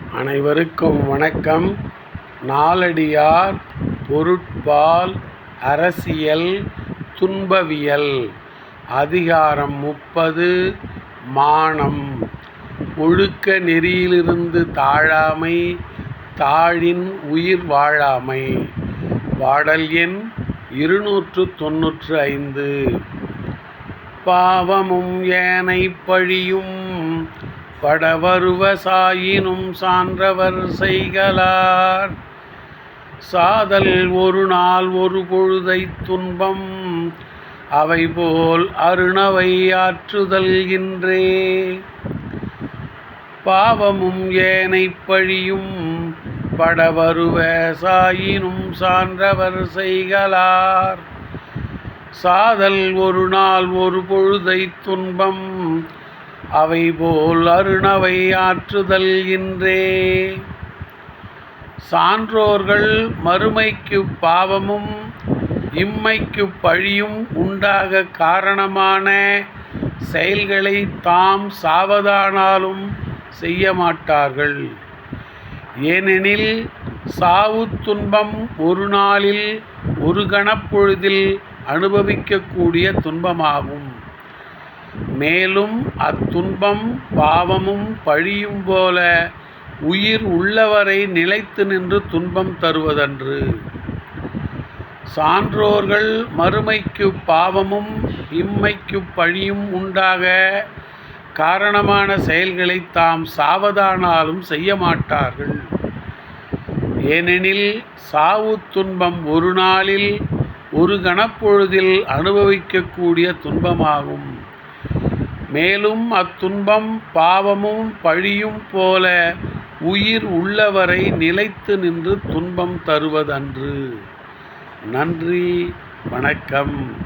அனைவருக்கும் வணக்கம். நாலடியார் பொருட்பால் அரசியல் துன்பவியல் அதிகாரம் 30 மானம். ஒழுக்க நெறியிலிருந்து தாழாமை, தாழின் உயிர் வாழாமை. பாடல் எண் 295. பாவமும் ஏனைப் பழியும் படவருவ சாயினும் சான்றவர் செய்கலார். சாதல் ஒரு நாள் ஒரு பொழுதைத் துன்பம் அவைபோல் அருணவை ஆற்றுதல் இன்றே. பாவமும் ஏனைப் பழியும் படவருவ சாயினும் சான்றவர் செய்கலார். சாதல் ஒரு நாள் ஒரு பொழுதைத் துன்பம் அவைபோல் அருணவை ஆற்றுதல் இன்றே. சான்றோர்கள் மறுமைக்குப் பாவமும் இம்மைக்குப் பழியும் உண்டாக காரணமான செயல்களை தாம் சாவதானாலும் செய்ய மாட்டார்கள். ஏனெனில் சாவுத் துன்பம் ஒரு நாளில் ஒரு கணப்பொழுதில் அனுபவிக்கக்கூடிய துன்பமாகும். மேலும் அத்துன்பம் பாவமும் பழியும் போல உயிர் உள்ளவரை நிலைத்து நின்று துன்பம் தருவதன்று. சான்றோர்கள் மறுமைக்குப் பாவமும் இம்மைக்குப் பழியும் உண்டாக காரணமான செயல்களை தாம் சாவதானாலும் செய்ய மாட்டார்கள். ஏனெனில் சாவுத் துன்பம் ஒரு நாளில் ஒரு கணப்பொழுதில் அனுபவிக்கக்கூடிய துன்பமாகும். மேலும் அத்துன்பம் பாவமும் பழியும் போல உயிர் உள்ளவரை நிலைத்து நின்று துன்பம் தருவதன்று. நன்றி, வணக்கம்.